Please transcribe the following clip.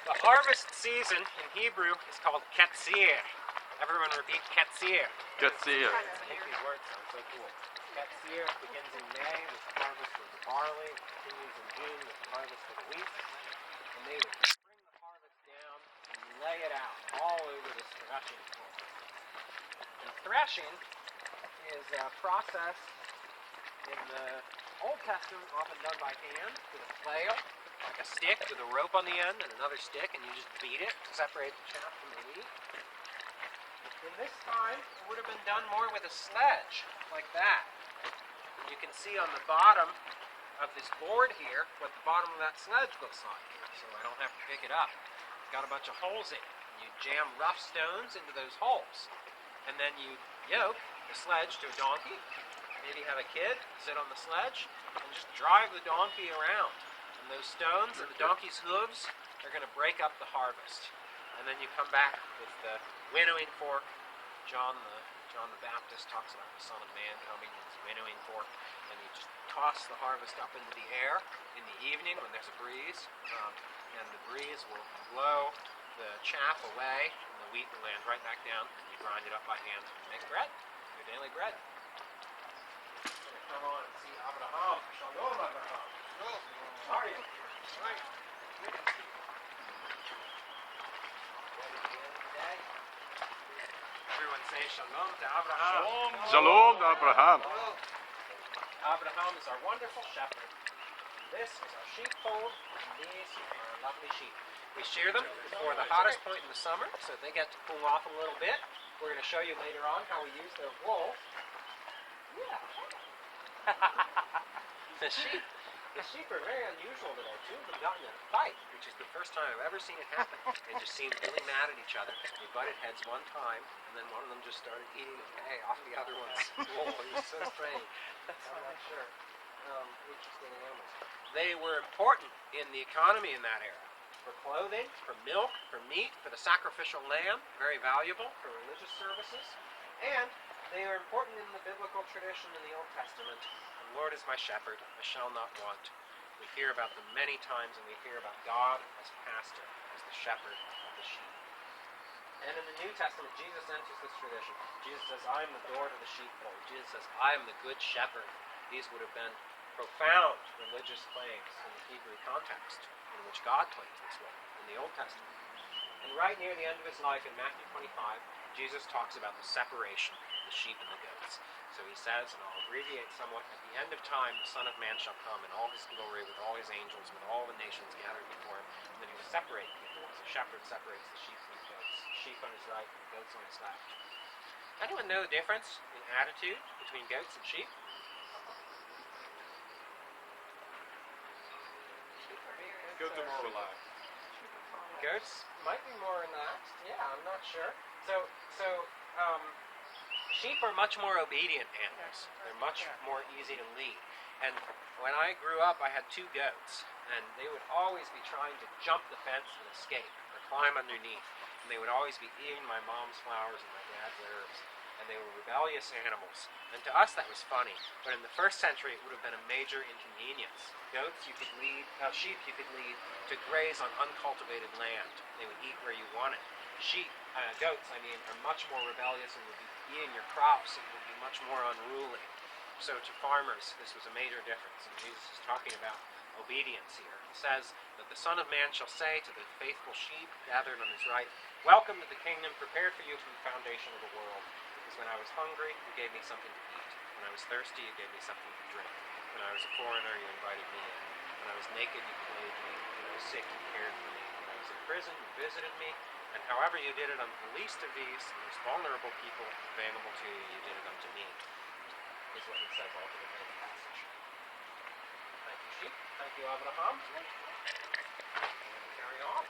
The harvest season in Hebrew is called Ketzir. Everyone repeat Ketzir. Ketzir. I think these words sound so cool. Ketzir begins in May with the harvest of the barley, continues in June with the harvest of the wheat, and they would bring the harvest down and lay it out all over this threshing floor. And threshing is a process in the Old Testament often done by hand with a flail, like a stick with a rope on the end and another stick, and you just beat it to separate the chaff from the wheat. In this time, it would have been done more with a sledge, like that. And you can see on the bottom of this board here what the bottom of that sledge looks like, so I don't have to pick it up. It's got a bunch of holes in it. You jam rough stones into those holes, and then you yoke the sledge to a donkey, maybe have a kid sit on the sledge, and just drive the donkey around. And those stones and the donkey's hooves are going to break up the harvest. And then you come back with the winnowing fork. John the Baptist talks about the Son of Man coming and his winnowing fork, and you just toss the harvest up into the air in the evening when there's a breeze, and the breeze will blow the chaff away, and the wheat will land right back down, and you grind it up by hand and make bread, your daily bread. I'm going to come on and see Abraham. Shalom, Abraham. How are you? Right. Everyone say shalom to Abraham. Shalom to Abraham. Abraham is our wonderful shepherd. This is our sheepfold, and these are our lovely sheep. We shear them before the hottest point in the summer, so they get to cool off a little bit. We're going to show you later on how we use their wool. Yeah. The sheep are very unusual today. Two of them got in a fight, which is the first time I've ever seen it happen. They just seemed really mad at each other. They butted heads one time, and then one of them just started eating the hay off the other one's wool. It was so strange. I'm not sure. Interesting animals. They were important in the economy in that era. For clothing, for milk, for meat, for the sacrificial lamb, very valuable for religious services. And they are important in the biblical tradition in the Old Testament. The Lord is my shepherd, I shall not want. We hear about them many times, and we hear about God as pastor, as the shepherd of the sheep. And in the New Testament, Jesus enters this tradition. Jesus says, I am the door to the sheepfold. Jesus says, I am the good shepherd. These would have been profound religious claims in the Hebrew context, in which God claims this way in the Old Testament. And right near the end of his life, in Matthew 25, Jesus talks about the separation of the sheep and the goats. So he says, and I'll abbreviate somewhat, at the end of time the Son of Man shall come in all his glory with all his angels, with all the nations gathered before him, and then he will separate people as a shepherd separates the sheep from the goats. Sheep on his right and goats on his left. Anyone know the difference in attitude between goats and sheep? Goats are more relaxed. Goats might be more relaxed. Yeah, I'm not sure. So sheep are much more obedient animals. They're much more easy to lead. And when I grew up, I had two goats, and they would always be trying to jump the fence and escape, or climb underneath. And they would always be eating my mom's flowers and my dad's herbs. And they were rebellious animals. And to us that was funny, but in the first century it would have been a major inconvenience. Goats you could lead, sheep you could lead to graze on uncultivated land. They would eat where you wanted. Goats, are much more rebellious and would be eating your crops and would be much more unruly. So to farmers, this was a major difference. And Jesus is talking about obedience here. He says that the Son of Man shall say to the faithful sheep gathered on his right, welcome to the kingdom prepared for you from the foundation of the world. Because when I was hungry, you gave me something to eat. When I was thirsty, you gave me something to drink. When I was a foreigner, you invited me in. When I was naked, you clothed me. When I was sick, you cared for me. When I was in prison, you visited me. And however you did it unto the least of these, the most vulnerable people available to you, you did it unto me. Is what he says all through the passage. Thank you, sheep. Thank you, Abraham. Carry on.